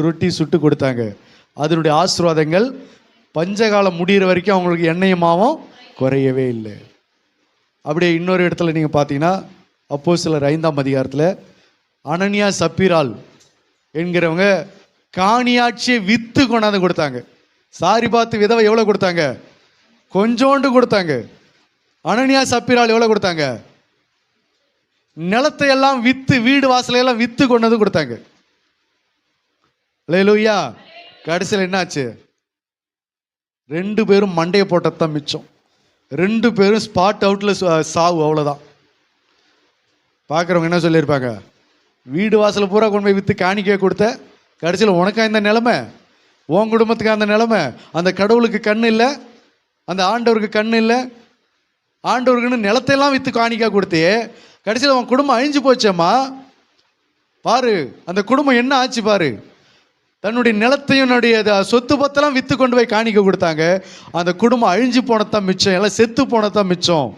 ரொட்டி சுட்டு கொடுத்தாங்க. அதனுடைய ஆசீர்வாதங்கள் பஞ்சகாலம் முடிகிற வரைக்கும் அவங்களுக்கு எண்ணெயும் மாவும் குறையவே இல்லை. அப்படியே இன்னொரு இடத்துல நீங்கள் பார்த்தீங்கன்னா அப்போஸ்தலர் 5ஆம் அதிகாரத்தில் அனனியா சப்பீராள் என்கிறவங்க காணியாட்சியை விற்று கொண்டாந்து கொடுத்தாங்க. சாரி பார்த்து விதவை எவ்வளோ கொடுத்தாங்க? கொஞ்சோண்டு கொடுத்தாங்க. அனனியா சப்பீராள் எவ்வளோ கொடுத்தாங்க? நிலத்தை எல்லாம் விற்று, வீடு வாசலையெல்லாம் விற்று கொண்டு வந்து கொடுத்தாங்க. அல்லேலூயா. கடைசியில் என்னாச்சு? 2 பேரும் மண்டையை போட்டதான் மிச்சம். 2 பேரும் ஸ்பாட் அவுட்டில் சாவு, அவ்வளோதான். பார்க்குறவங்க என்ன சொல்லியிருப்பாங்க? வீடு வாசல் பூரா கொண்டு போய் விற்று காணிக்கை கொடுத்த, கடைசியில் உனக்கா இந்த நிலைமை, உன் குடும்பத்துக்கு அந்த நிலைமை. அந்த கடவுளுக்கு கண்ணு இல்லை, அந்த ஆண்டவருக்கு கண்ணு இல்லை. ஆண்டவருக்குன்னு நிலத்தையெல்லாம் விற்று காணிக்கை கொடுத்தே, கடைசியில் உன் குடும்பம் அழிஞ்சு போச்சேம்மா. பாரு அந்த குடும்பம் என்ன ஆச்சு பாரு. தன்னுடைய நிலத்தையும் சொத்து பத்தெல்லாம் விற்று கொண்டு போய் காணிக்க கொடுத்தாங்க. அந்த குடும்பம் அழிஞ்சு போனதான் மிச்சம், எல்லாம் செத்து போனதான் மிச்சம்.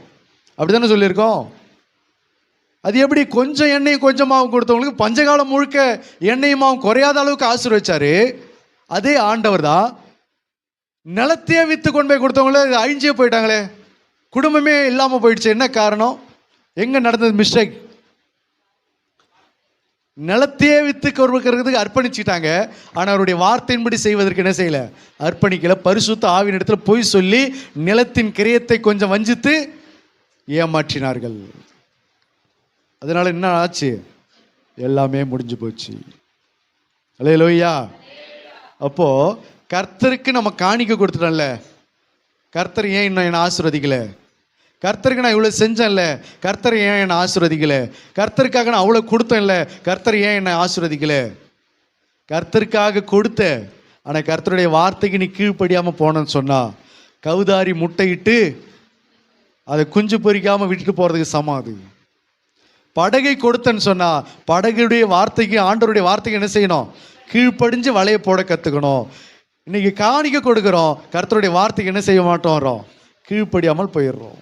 அப்படி தானே சொல்லியிருக்கோம். அது எப்படி? கொஞ்சம் எண்ணெயும் கொஞ்சமாகவும் கொடுத்தவங்களுக்கு பஞ்சகாலம் முழுக்க எண்ணெயுமாவும் குறையாத அளவுக்கு ஆசீர்வதிச்சாரு. அதே ஆண்டவர் தான் நிலத்தையே விற்று கொண்டு போய் கொடுத்தவங்களே அழிஞ்சே போயிட்டாங்களே, குடும்பமே இல்லாமல் போயிடுச்சு. என்ன காரணம்? எங்கே நடந்தது மிஸ்டேக்? நிலத்தையே விற்று கொடுக்கறதுக்கு அர்ப்பணிச்சுட்டாங்க. ஆனால் அவருடைய வார்த்தையின்படி செய்வதற்கு என்ன செய்யலை? அர்ப்பணிக்கல. பரிசுத்த ஆவியின் இடத்துல பொய் சொல்லி நிலத்தின் கிரயத்தை கொஞ்சம் வஞ்சித்து ஏமாற்றினார்கள். அதனால என்ன ஆச்சு? எல்லாமே முடிஞ்சு போச்சு. அல்லேலூயா. அப்போ கர்த்தருக்கு நம்ம காணிக்க கொடுத்துட்டோம்ல, கர்த்தர் ஏன் இன்னும் என்னை ஆசீர்வதிக்கல? கர்த்தருக்கு நான் இவ்வளோ செஞ்சேன்ல, கர்த்தர் ஏன் என்னை ஆசீர்வதிக்கல? கர்த்தருக்காக நான் அவ்வளோ கொடுத்தேன்ல, கர்த்தர் ஏன் என்னை ஆசீர்வதிக்கல? கர்த்தருக்காக கொடுத்த, ஆனால் கர்த்தருடைய வார்த்தைக்கு நீ கீழ்ப்படியாமல் போனேன்னு சொன்னா கவுதாரி முட்டையிட்டு அதை குஞ்சு பொறிக்காமல் விட்டுட்டு போகிறதுக்கு சமம். அது படகை கொடுத்தேன்னு சொன்னா படகுடைய வார்த்தைக்கு, ஆண்டவருடைய வார்த்தைக்கு என்ன செய்யணும்? கீழ்ப்படிஞ்சு வலையை போட கற்றுக்கணும். இன்னைக்கு காணிக்க கொடுக்குறோம், கர்த்தருடைய வார்த்தைக்கு என்ன செய்ய மாட்டோம்? கீழ்ப்படியாமல் போயிடுறோம்.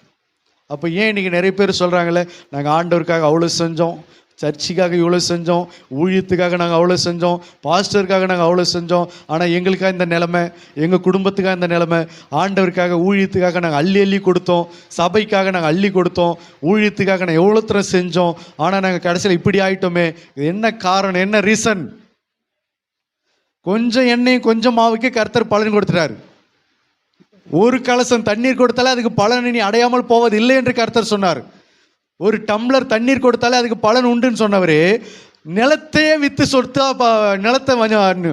அப்போ ஏன் இன்றைக்கி நிறைய பேர் சொல்கிறாங்களே, நாங்கள் ஆண்டவருக்காக அவ்வளோ செஞ்சோம், சர்ச்சுக்காக இவ்வளோ செஞ்சோம், ஊழியத்துக்காக நாங்கள் அவ்வளோ செஞ்சோம், பாஸ்டருக்காக நாங்கள் அவ்வளோ செஞ்சோம், ஆனால் எங்களுக்காக இந்த நிலைமை, எங்கள் குடும்பத்துக்காக இந்த நிலைமை. ஆண்டவருக்காக ஊழியத்துக்காக நாங்கள் அள்ளி அள்ளி கொடுத்தோம், சபைக்காக நாங்கள் அள்ளி கொடுத்தோம், ஊழியத்துக்காக நாங்கள் எவ்வளோ தூரம் செஞ்சோம், ஆனால் நாங்கள் கடைசியில் இப்படி ஆகிட்டோமே. இது என்ன காரணம்? என்ன ரீசன்? கொஞ்சம் எண்ணெயும் கொஞ்சம் மாவுக்கே கர்த்தர் பலன் கொடுத்துட்டாரு. ஒரு கலசம் தண்ணீர் கொடுத்தாலே அதுக்கு பலன் நீ அடையாமல் போவது இல்லை என்று கர்த்தர் சொன்னார். ஒரு டம்ளர் தண்ணீர் கொடுத்தாலே அதுக்கு பலன் உண்டுன்னு சொன்னவர், நிலத்தையே விற்று சொத்தா நிலத்தை